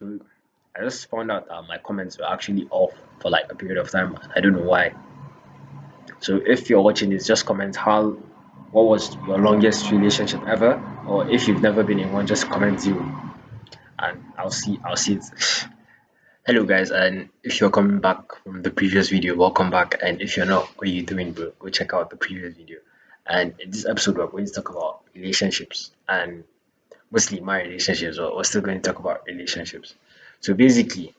So I just found out that my comments were actually off for like a period of time. I don't know why. So if you're watching this, just comment what was your longest relationship ever, or if you've never been in one, just comment zero, and I'll see it. Hello guys, and if you're coming back from the previous video, welcome back. And if you're not, what are you doing, bro? Go check out the previous video. And in this episode, we're going to talk about relationships and mostly my relationships, but we're still going to talk about relationships. So basically,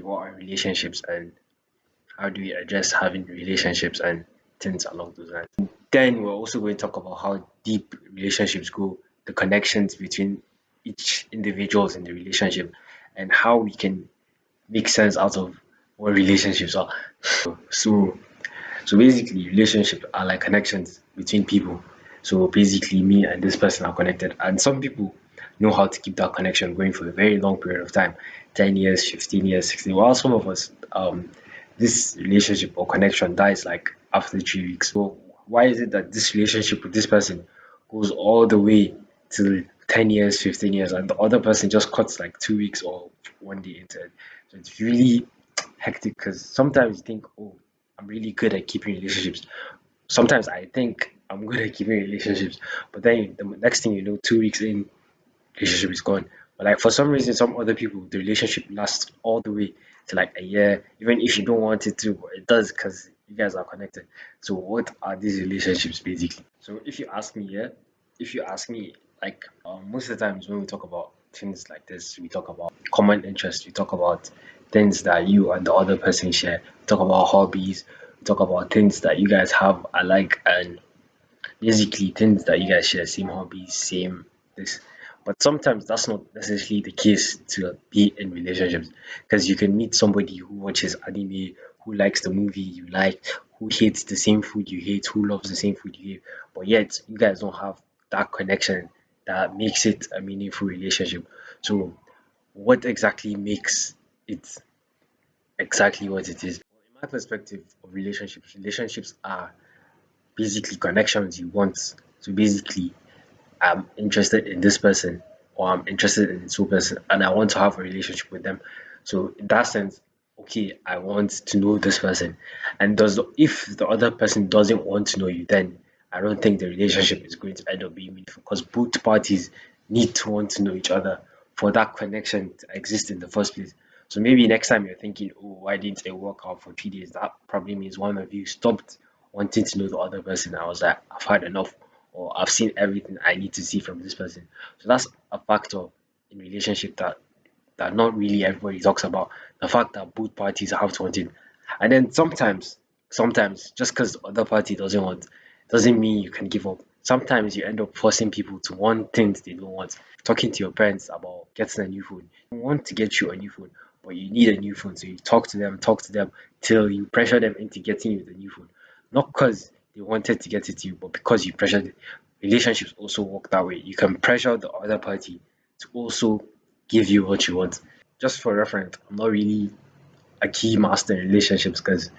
what are relationships and how do we address having relationships and things along those lines? Then we're also going to talk about how deep relationships go, the connections between each individuals in the relationship, and how we can make sense out of what relationships are. So so basically relationships are like connections between people. So basically me and this person are connected, and some people know how to keep that connection going for a very long period of time, 10 years, 15 years, 16, while some of us this relationship or connection dies like after 3 weeks. So why is it that this relationship with this person goes all the way till 10 years, 15 years, and the other person just cuts like 2 weeks or one day into it? So it's really hectic because sometimes you think, oh, I'm really good at keeping relationships. Sometimes I think I'm good at keeping relationships, but then the next thing you know, 2 weeks in, relationship is gone. But like for some reason, some other people, the relationship lasts all the way to like a year, even if you don't want it to, but it does because you guys are connected. So what are these relationships basically? So if you ask me, yeah, if you ask me, like most of the times when we talk about things like this, we talk about common interests, we talk about things that you and the other person share, we talk about hobbies, we talk about things that you guys have alike, and basically things that you guys share, same hobbies, same this. But sometimes that's not necessarily the case to be in relationships, because you can meet somebody who watches anime, who likes the movie you like, who hates the same food you hate, who loves the same food you hate, but yet you guys don't have that connection that makes it a meaningful relationship. So what exactly makes it exactly what it is? Well, in my perspective of relationships are basically connections you want. So basically, I'm interested in this person, or I'm interested in this person, and I want to have a relationship with them. So in that sense, okay, I want to know this person. And if the other person doesn't want to know you, then I don't think the relationship is going to end up being meaningful, because both parties need to want to know each other for that connection to exist in the first place. So maybe next time you're thinking, oh, why didn't it work out for 3 days? That probably means one of you stopped wanting to know the other person. I was like, I've had enough, or I've seen everything I need to see from this person. So that's a factor in relationship that not really everybody talks about. The fact that both parties have to want it. And then sometimes just because the other party doesn't want doesn't mean you can give up. Sometimes you end up forcing people to want things they don't want. Talking to your parents about getting a new phone. They want to get you a new phone, but you need a new phone. So you talk to them till you pressure them into getting you the new phone. Not because they wanted to get it to you, but because you pressured them. Relationships also work that way. You can pressure the other party to also give you what you want. Just for reference, I'm not really a key master in relationships because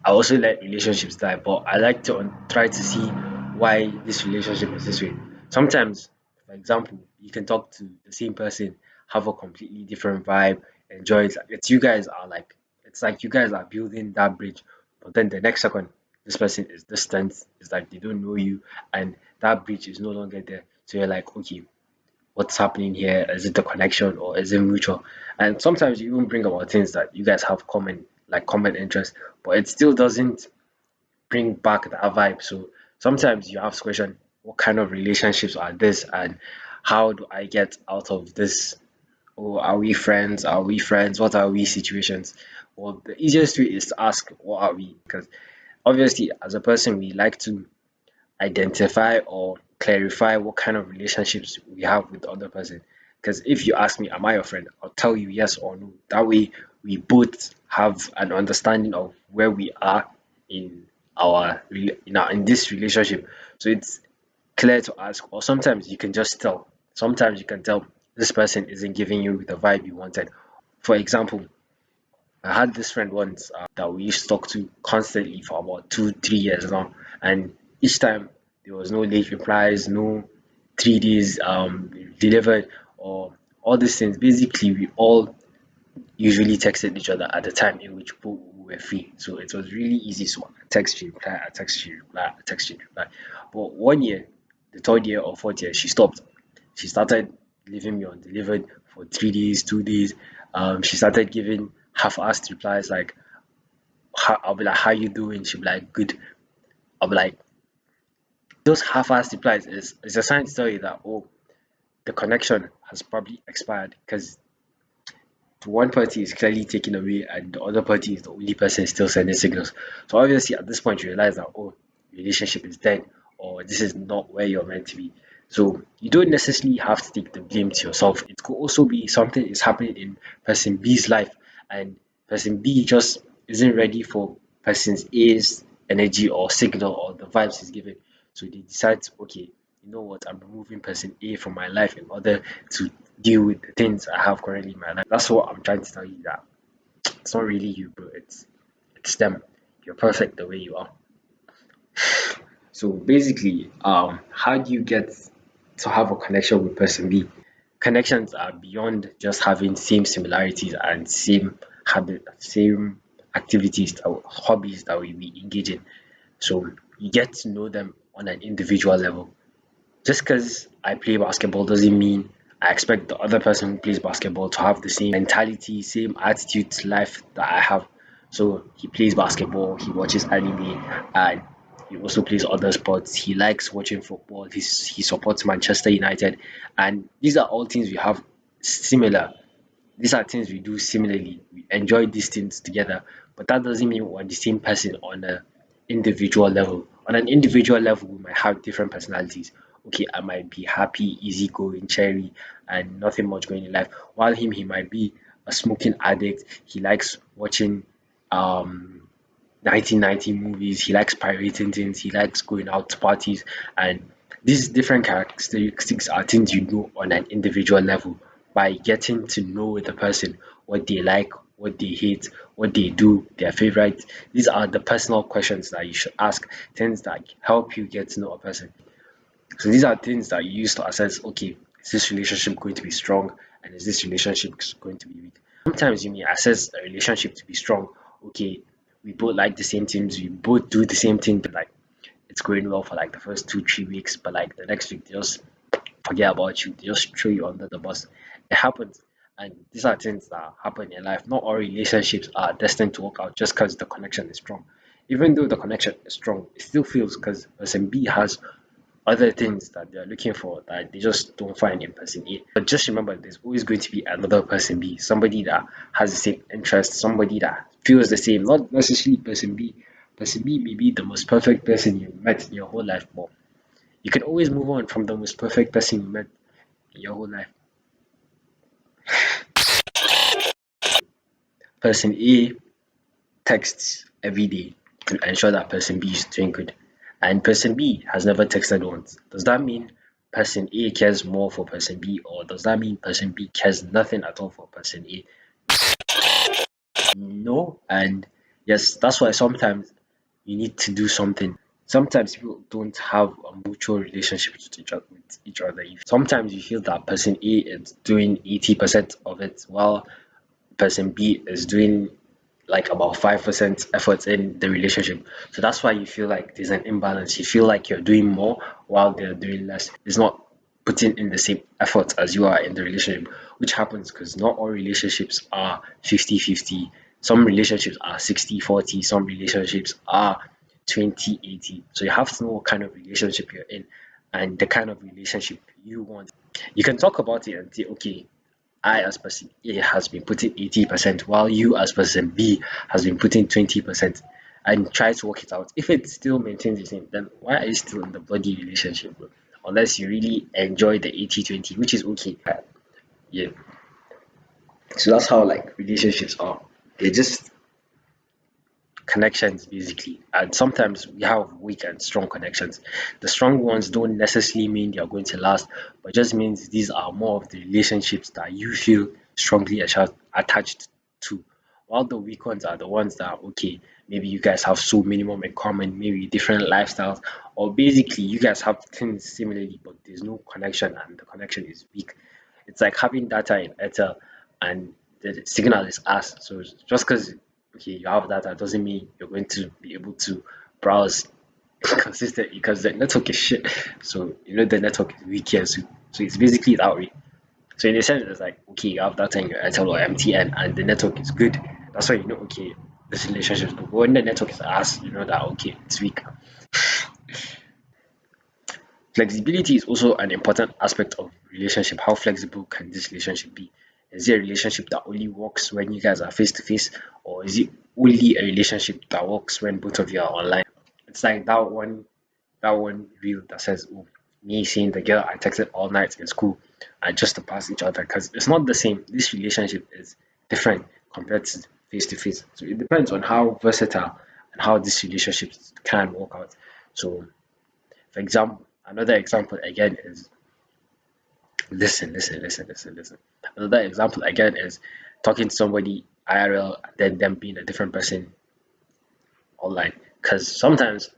I also let relationships die, but I like to try to see why this relationship is this way. Sometimes, for example, you can talk to the same person, have a completely different vibe, enjoy it. It's like you guys are building that bridge, but then the next second, this person is distant. It's like they don't know you, and that bridge is no longer there. So you're like, okay, what's happening here? Is it the connection or is it mutual? And sometimes you even bring about things that you guys have common, like common interest, but it still doesn't bring back that vibe. So sometimes you have to question, what kind of relationships are this, and how do I get out of this? Or are we friends? Are we friends? What are we situations? Well, the easiest way is to ask, what are we? Because obviously, as a person, we like to identify or clarify what kind of relationships we have with the other person. Because if you ask me, am I your friend? I'll tell you yes or no. That way, we both have an understanding of where we are in in this relationship. So it's clear to ask, or sometimes you can just tell. Sometimes you can tell this person isn't giving you the vibe you wanted. For example, I had this friend once that we used to talk to constantly for about 2, 3 years now, and each time there was no late replies, no. 3 days delivered, or all these things. Basically, we all usually texted each other at the time in which both were free. So it was really easy. So I text you, reply, I text you, reply, I text you, reply. But 1 year, the third year or fourth year, she stopped. She started leaving me undelivered for 3 days, 2 days. She started giving half-assed replies like, I'll be like, how you doing? She'll be like, good. I'll be like, those half-assed replies is a sign to tell you that, oh, the connection has probably expired, because one party is clearly taken away and the other party is the only person still sending signals. So obviously at this point you realize that, oh, relationship is dead, or this is not where you're meant to be. So you don't necessarily have to take the blame to yourself. It could also be something is happening in person B's life, and person B just isn't ready for person A's energy or signal or the vibes he's giving. So they decide, okay, you know what, I'm removing person A from my life in order to deal with the things I have currently in my life. That's what I'm trying to tell you, that it's not really you, bro. It's them. You're perfect the way you are. So basically, how do you get to have a connection with person B? Connections are beyond just having same similarities and same habit, same activities, or hobbies that we engage in. So you get to know them on an individual level. Just because I play basketball doesn't mean I expect the other person who plays basketball to have the same mentality, same attitude to life that I have. So he plays basketball, he watches anime, and he also plays other sports. He likes watching football. He supports Manchester United, and these are all things we have similar. These are things we do similarly. We enjoy these things together, but that doesn't mean we're the same person on a individual level. On an individual level, we might have different personalities. Okay, I might be happy, easygoing, cherry, and nothing much going in life. While he might be a smoking addict. He likes watching um 1990 movies. He likes pirating things. He likes going out to parties, and these different characteristics are things you know on an individual level by getting to know the person, what they like, what they hate, what they do, their favorite. These are the personal questions that you should ask, things that help you get to know a person. So these are things that you use to assess, okay, is this relationship going to be strong, and is this relationship going to be weak? Sometimes you may assess a relationship to be strong. Okay, we both like the same things, we both do the same thing, like it's going well for like the first 2, 3 weeks, but like the next week they just forget about you, they just throw you under the bus. It happens. And these are things that happen in life. Not all relationships are destined to work out just because the connection is strong. Even though the connection is strong, it still feels because person B has other things that they're looking for that they just don't find in person A. But just remember, there's always going to be another person B, somebody that has the same interest, somebody that feels the same, not necessarily person B. Person B may be the most perfect person you met in your whole life, but you can always move on from the most perfect person you met in your whole life. Person A texts every day to ensure that person B is doing good. And person B has never texted once. Does that mean person A cares more for person B, or does that mean person B cares nothing at all for person A? No. And yes, that's why sometimes you need to do something. Sometimes people don't have a mutual relationship with each other. Sometimes you feel that person A is doing 80% of it while person B is doing like about 5% effort in the relationship. So that's why you feel like there's an imbalance. You feel like you're doing more while they're doing less. It's not putting in the same effort as you are in the relationship, which happens because not all relationships are 50-50. Some relationships are 60-40. Some relationships are 20-80. So you have to know what kind of relationship you're in and the kind of relationship you want. You can talk about it and say, okay, I as person A has been putting 80% while you as person B has been putting 20%, and try to work it out. If it still maintains the same, then why are you still in the bloody relationship, bro? Unless you really enjoy the 80-20, which is okay. Yeah. So that's how like relationships are. They're just connections basically. And sometimes we have weak and strong connections. The strong ones don't necessarily mean they are going to last, but just means these are more of the relationships that you feel strongly attached to. While the weak ones are the ones that okay, maybe you guys have so minimum in common, maybe different lifestyles, or basically you guys have things similarly, but there's no connection and the connection is weak. It's like having data in Airtel and the signal is ass. So just because okay you have data doesn't mean you're going to be able to browse consistently because the network is shit. So you know the network is weak here, so it's basically that way. So in a sense, it's like okay, you have data in your Airtel or MTN, and the network is good. That's why you know okay, this relationship is good. But when the network is ass, you know that okay, it's weak. Flexibility is also an important aspect of relationship. How flexible can this relationship be? Is it a relationship that only works when you guys are face to face, or is it only a relationship that works when both of you are online? It's like that one reel that says, "Oh, me seeing the girl I texted all night in school, and just to pass each other," because it's not the same. This relationship is different compared to face to face. So it depends on how versatile and how these relationships can work out. So, for example, another example again is listen. Another example again is talking to somebody IRL, then them being a different person online. Because sometimes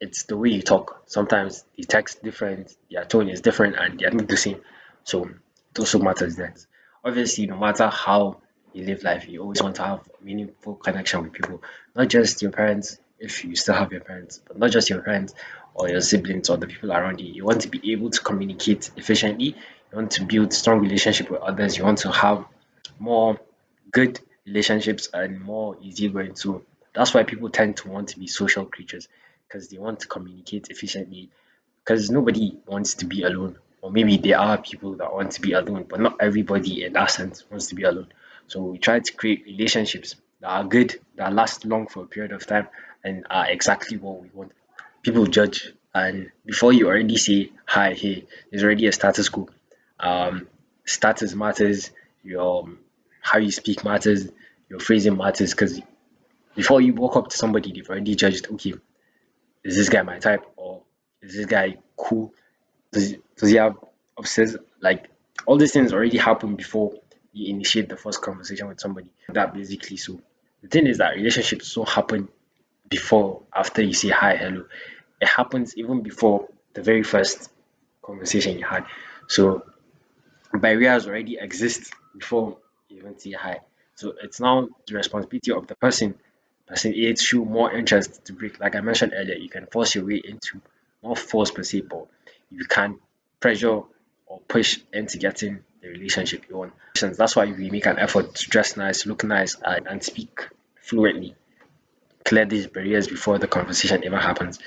it's the way you talk. Sometimes the text different, their tone is different, and they're not the same. So it also matters there. Obviously, no matter how you live life, you always want to have a meaningful connection with people, not just your parents, if you still have your parents, but not just your parents or your siblings or the people around you. You want to be able to communicate efficiently. You want to build strong relationship with others. You want to have more good relationships and more easygoing. So that's why people tend to want to be social creatures because they want to communicate efficiently. Because nobody wants to be alone, or maybe there are people that want to be alone, but not everybody in that sense wants to be alone. So we try to create relationships that are good, that last long for a period of time, and are exactly what we want. People judge, and before you already say hi, hey, there's already a status quo. Status matters, your how you speak matters, your phrasing matters, because before you walk up to somebody, they've already judged. Okay, is this guy my type, or is this guy cool? Does he have obsessed? Like all these things already happen before you initiate the first conversation with somebody. That basically. So the thing is that relationships don't happen before after you say hi, hello. It happens even before the very first conversation you had. So barriers already exist before you even say hi. So it's now the responsibility of the person A to show more interest to break. Like I mentioned earlier, you can force your way into not force per se, but you can pressure or push into getting the relationship you want. That's why we make an effort to dress nice, look nice, and speak fluently. Clear these barriers before the conversation ever happens,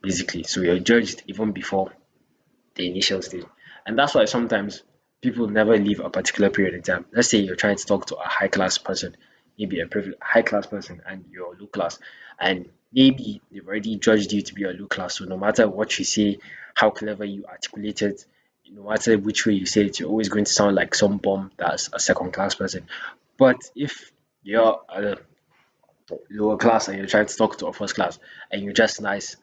basically. So you're judged even before the initial stage. And that's why sometimes people never leave a particular period in time. Let's say you're trying to talk to a high class person, maybe a high class person, and you're low class, and maybe they've already judged you to be a low class. So no matter what you say, how clever you articulate it, no matter which way you say it, you're always going to sound like some bum that's a second class person. But if you're a lower class and you're trying to talk to a first class and you're just nice,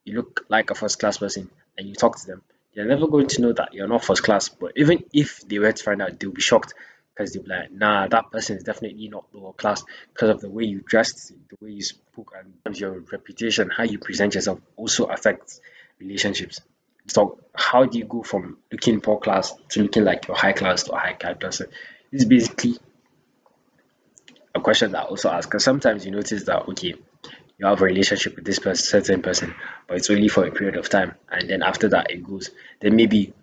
you look like a first class person and you talk to them, they're never going to know that you're not first class. But even if they were to find out, they'll be shocked because they'll be like, nah, that person is definitely not lower class because of the way you dressed, the way you spoke, and your reputation, how you present yourself also affects relationships. So how do you go from looking poor class to looking like you're high class to a high class person? This is basically a question that I also ask because sometimes you notice that okay, you have a relationship with this certain person, but it's only for a period of time, and then after that it goes. Then maybe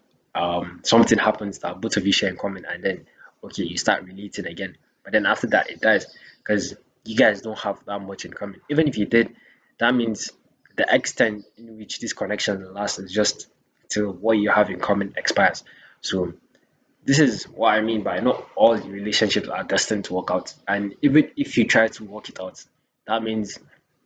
something happens that both of you share in common, and then okay, you start relating again. But then after that it dies because you guys don't have that much in common. Even if you did, that means the extent in which this connection lasts is just till what you have in common expires. So this is what I mean by not all the relationships are destined to work out. And even if you try to work it out, that means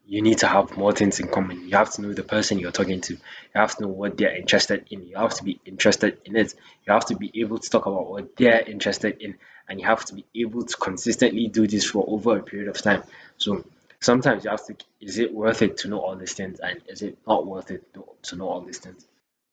you need to have more things in common. You have to know the person you're talking to. You have to know what they're interested in. You have to be interested in it. You have to be able to talk about what they're interested in. And you have to be able to consistently do this for over a period of time. So sometimes you have to, is it worth it to know all these things? And is it not worth it to know all these things?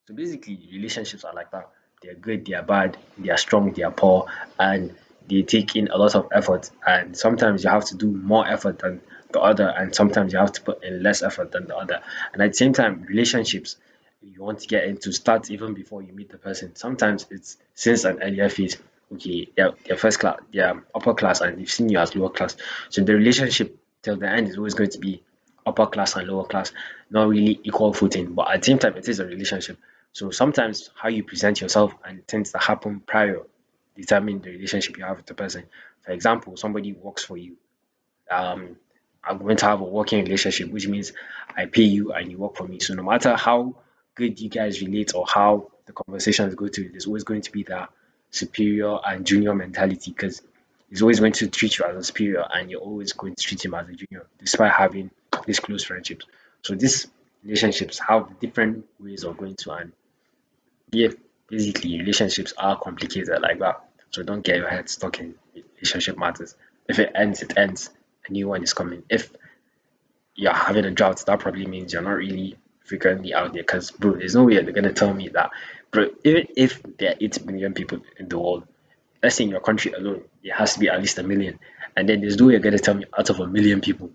So basically, relationships are like that. They're good, they're bad, they're strong, they're poor, and they take in a lot of effort. And sometimes you have to do more effort than the other, and sometimes you have to put in less effort than the other. And at the same time, relationships you want to get into start even before you meet the person. Sometimes it's since an earlier phase. Okay, they're first class, they're upper class, and they've seen you as lower class. So the relationship till the end is always going to be upper class and lower class, not really equal footing. But at the same time, it is a relationship. So sometimes how you present yourself and things that happen prior determine the relationship you have with the person. For example, somebody works for you. Um, I'm going to have a working relationship, which means I pay you and you work for me. So no matter how good you guys relate or how the conversations go to, there's always going to be that superior and junior mentality because he's always going to treat you as a superior and you're always going to treat him as a junior, despite having these close friendships. So these relationships have different ways of going to, and yeah, basically relationships are complicated like that. So don't get your head stuck in relationship matters. If it ends, it ends. A new one is coming. If you're having a drought, that probably means you're not really frequently out there. Because bro, there's no way they're gonna tell me that. Bro, even if there are 8 million people in the world, let's say in your country alone, there has to be at least a million. And then there's no way you're gonna tell me out of a million people,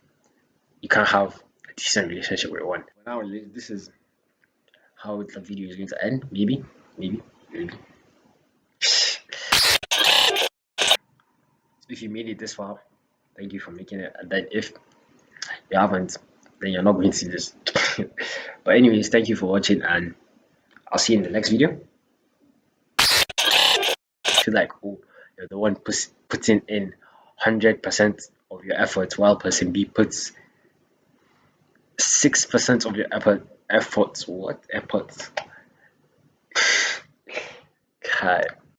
you can't have a decent relationship with one. For now, this is how the video is going to end. Maybe, maybe. If you made it this far, thank you for making it. And then if you haven't, then you're not going to see this. But anyways, thank you for watching, and I'll see you in the next video. Feel like, oh, you're the one putting in 100% of your effort, while person B puts 6% of your effort. Efforts, what efforts? God.